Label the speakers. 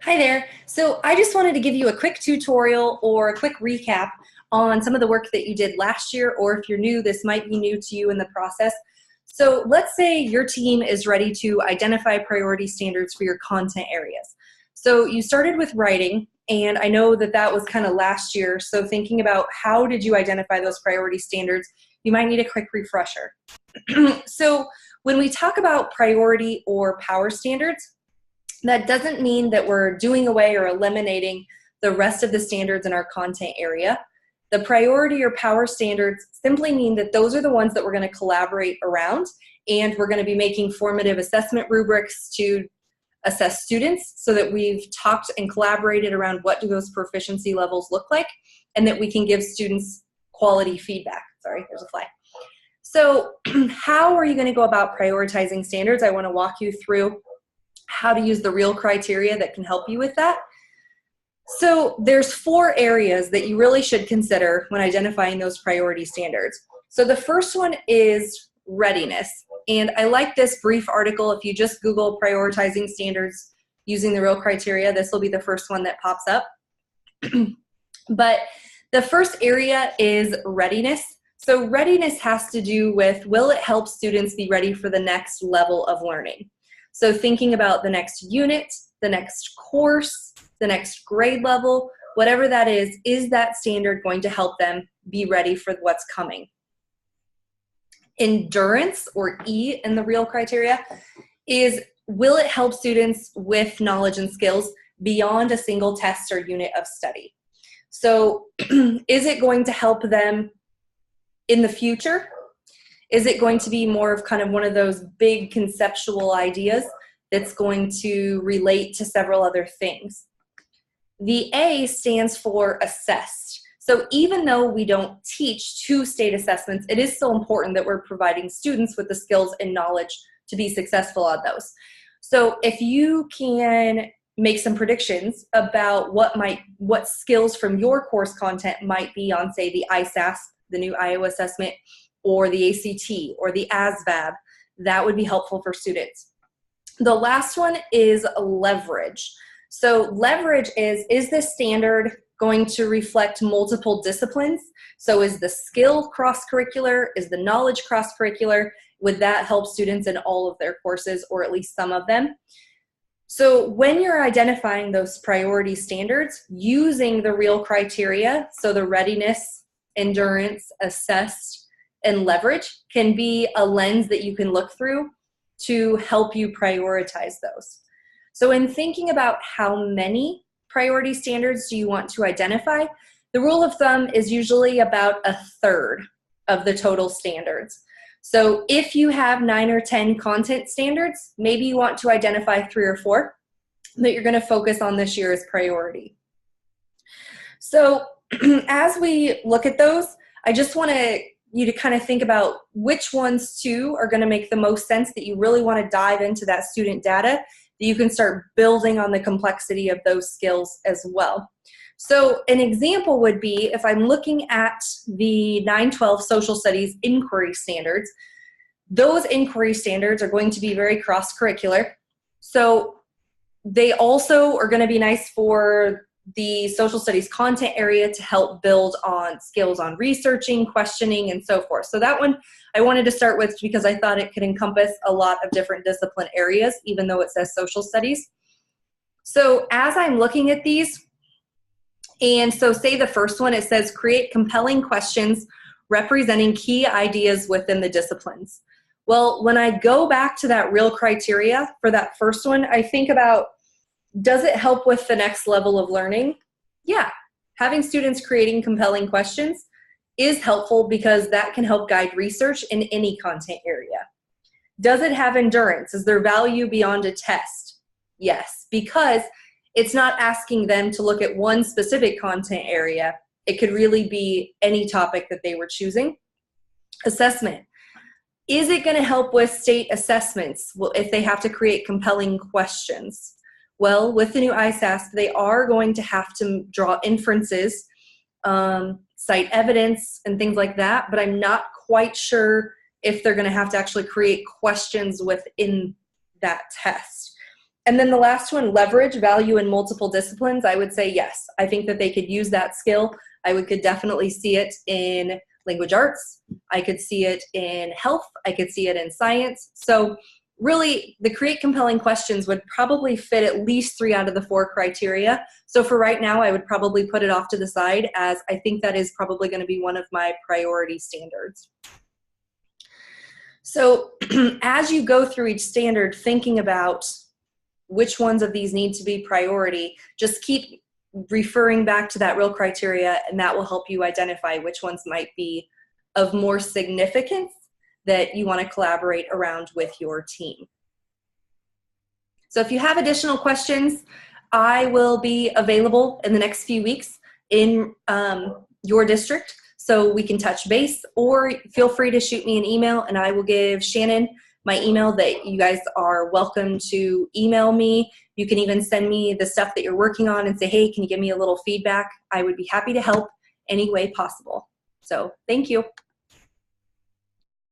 Speaker 1: Hi there. So I just wanted to give you a quick tutorial or a quick recap on some of the work that you did last year, or if you're new, this might be new to you in the process. So let's say your team is ready to identify priority standards for your content areas. So you started with writing, and I know that that was kind of last year. So thinking about how did you identify those priority standards, you might need a quick refresher. So when we talk about priority or power standards, that doesn't mean that we're doing away or eliminating the rest of the standards in our content area. The priority or power standards simply mean that those are the ones that we're going to collaborate around, and we're going to be making formative assessment rubrics to assess students so that we've talked and collaborated around what do those proficiency levels look like, and that we can give students quality feedback. Sorry, there's a fly. So how are you going to go about prioritizing standards? I want to walk you through how to use the R.E.A.L criteria that can help you with that. So there's 4 areas that you really should consider when identifying those priority standards. So the first one is readiness. And I like this brief article. If you just Google prioritizing standards using the R.E.A.L criteria, this will be the first one that pops up. But the first area is readiness. So readiness has to do with, will it help students be ready for the next level of learning? So thinking about the next unit, the next course, the next grade level, whatever that is that standard going to help them be ready for what's coming? Endurance, or E in the R.E.A.L criteria, is, will it help students with knowledge and skills beyond a single test or unit of study? So is it going to help them in the future? Is it going to be more of kind of one of those big conceptual ideas that's going to relate to several other things? The A stands for assessed. So even though we don't teach 2 state assessments, it is so important that we're providing students with the skills and knowledge to be successful on those. So if you can make some predictions about what skills from your course content might be on, say, the ISASS, the new Iowa assessment, or the ACT, or the ASVAB, that would be helpful for students. The last one is leverage. So leverage is this standard going to reflect multiple disciplines? So is the skill cross-curricular? Is the knowledge cross-curricular? Would that help students in all of their courses, or at least some of them? So when you're identifying those priority standards using the R.E.A.L criteria, so the readiness, endurance, assessed, and leverage can be a lens that you can look through to help you prioritize those. So in thinking about how many priority standards do you want to identify, the rule of thumb is usually about 1/3 of the total standards. So if you have 9 or 10 content standards, maybe you want to identify 3 or 4 that you're going to focus on this year as priority. So as we look at those, I just want you to kind of think about which ones too are going to make the most sense, that you really want to dive into that student data, that you can start building on the complexity of those skills as well. So an example would be, if I'm looking at the 912 social studies inquiry standards, those inquiry standards are going to be very cross-curricular. So they also are going to be nice for the social studies content area to help build on skills on researching, questioning, and so forth. So that one I wanted to start with because I thought it could encompass a lot of different discipline areas, even though it says social studies. So as I'm looking at these, and so say the first one, it says create compelling questions representing key ideas within the disciplines. Well, when I go back to that R.E.A.L criteria for that first one, I think about, does it help with the next level of learning? Yeah, having students creating compelling questions is helpful because that can help guide research in any content area. Does it have endurance? Is there value beyond a test? Yes, because it's not asking them to look at one specific content area. It could really be any topic that they were choosing. Assessment. Is it going to help with state assessments? Well, if they have to create compelling questions. Well, with the new ISASS, they are going to have to draw inferences, cite evidence, and things like that, but I'm not quite sure if they're going to have to actually create questions within that test. And then the last one, leverage value in multiple disciplines. I would say yes. I think that they could use that skill. Could definitely see it in language arts. I could see it in health. I could see it in science. So really, the create compelling questions would probably fit at least 3 out of the 4 criteria. So for right now, I would probably put it off to the side, as I think that is probably going to be one of my priority standards. So as you go through each standard, thinking about which ones of these need to be priority, just keep referring back to that R.E.A.L criteria, and that will help you identify which ones might be of more significance that you want to collaborate around with your team. So if you have additional questions, I will be available in the next few weeks in your district, so we can touch base, or feel free to shoot me an email, and I will give Shannon my email that you guys are welcome to email me. You can even send me the stuff that you're working on and say, hey, can you give me a little feedback? I would be happy to help any way possible. So thank you.